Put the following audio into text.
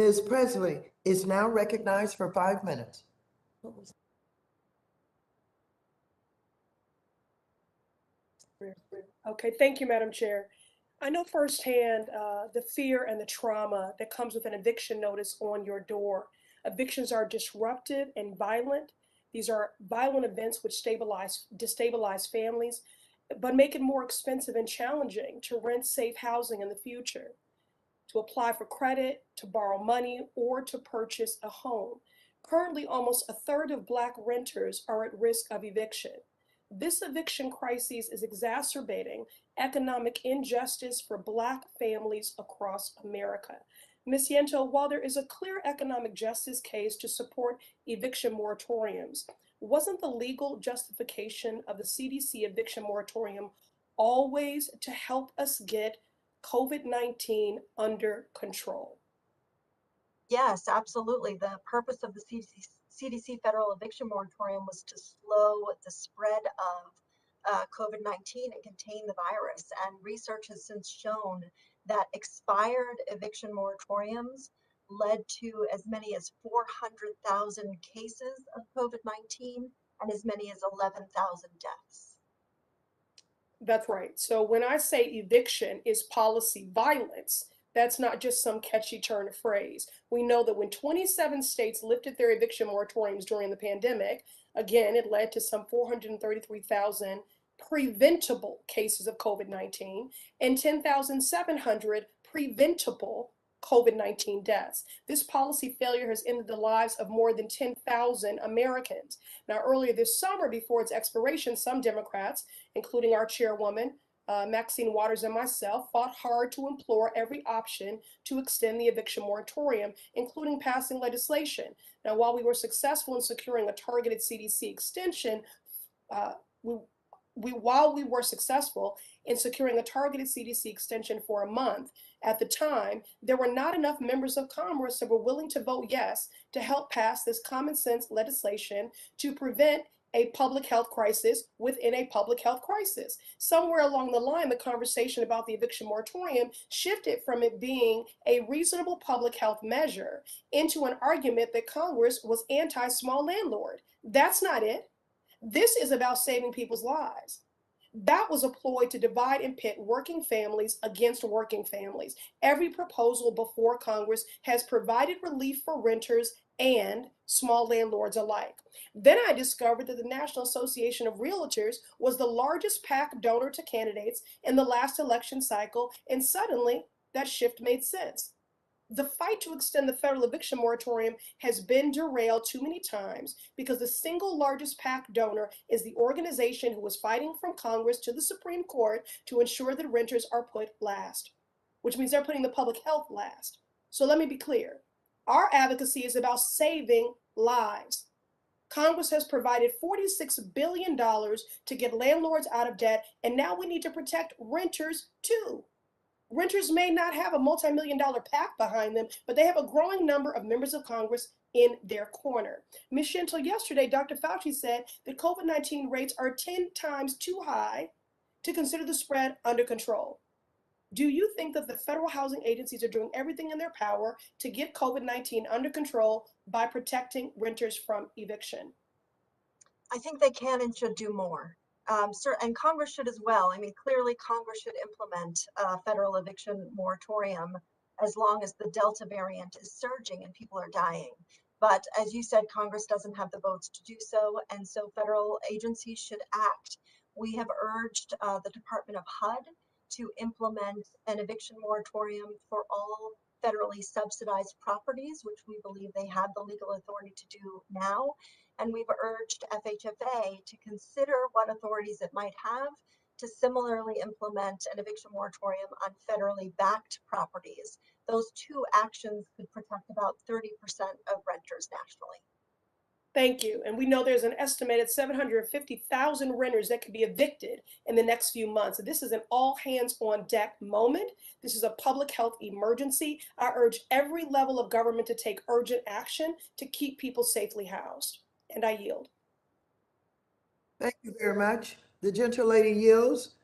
Ms. Pressley is now recognized for 5 minutes. Okay, thank you, Madam Chair. I know firsthand the fear and the trauma that comes with an eviction notice on your door. Evictions are disruptive and violent. These are violent events which destabilize families, but make it more expensive and challenging to rent safe housing in the future, to apply for credit, to borrow money, or to purchase a home. Currently, almost a third of Black renters are at risk of eviction. This eviction crisis is exacerbating economic injustice for Black families across America. Ms. Yento, while there is a clear economic justice case to support eviction moratoriums, wasn't the legal justification of the CDC eviction moratorium always to help us get COVID-19 under control? Yes, absolutely. The purpose of the CDC federal eviction moratorium was to slow the spread of COVID-19 and contain the virus. And research has since shown that expired eviction moratoriums led to as many as 400,000 cases of COVID-19 and as many as 11,000 deaths. That's right. So when I say eviction is policy violence, that's not just some catchy turn of phrase. We know that when 27 states lifted their eviction moratoriums during the pandemic, again, it led to some 433,000 preventable cases of COVID-19 and 10,700 preventable COVID-19 deaths. This policy failure has ended the lives of more than 10,000 Americans. Now, earlier this summer, before its expiration, some Democrats, including our chairwoman, Maxine Waters, and myself, fought hard to implore every option to extend the eviction moratorium, including passing legislation. Now, while we were successful in securing a targeted CDC extension, while we were successful in securing a targeted CDC extension for a month, at the time, there were not enough members of Congress that were willing to vote yes to help pass this common sense legislation to prevent a public health crisis within a public health crisis. Somewhere along the line, the conversation about the eviction moratorium shifted from it being a reasonable public health measure into an argument that Congress was anti-small landlord. That's not it. This is about saving people's lives. That was a ploy to divide and pit working families against working families. Every proposal before Congress has provided relief for renters and small landlords alike. Then I discovered that the National Association of Realtors was the largest PAC donor to candidates in the last election cycle, and suddenly that shift made sense. The fight to extend the federal eviction moratorium has been derailed too many times because the single largest PAC donor is the organization who was fighting from Congress to the Supreme Court to ensure that renters are put last, which means they're putting the public health last. So let me be clear. Our advocacy is about saving lives. Congress has provided $46 billion to get landlords out of debt, and now we need to protect renters too. Renters may not have a multi-million-dollar PAC behind them, but they have a growing number of members of Congress in their corner. Ms. Shinto, yesterday, Dr. Fauci said that COVID-19 rates are 10 times too high to consider the spread under control. Do you think that the federal housing agencies are doing everything in their power to get COVID-19 under control by protecting renters from eviction? I think they can and should do more. And Congress should as well. I mean, clearly Congress should implement a federal eviction moratorium as long as the Delta variant is surging and people are dying. But as you said, Congress doesn't have the votes to do so, and so federal agencies should act. We have urged the Department of HUD to implement an eviction moratorium for all federally subsidized properties, which we believe they have the legal authority to do now. And we've urged FHFA to consider what authorities it might have to similarly implement an eviction moratorium on federally backed properties. Those two actions could protect about 30% of renters nationally. Thank you. And we know there's an estimated 750,000 renters that could be evicted in the next few months. So this is an all hands on deck moment. This is a public health emergency. I urge every level of government to take urgent action to keep people safely housed. And I yield. Thank you very much. The gentlelady yields.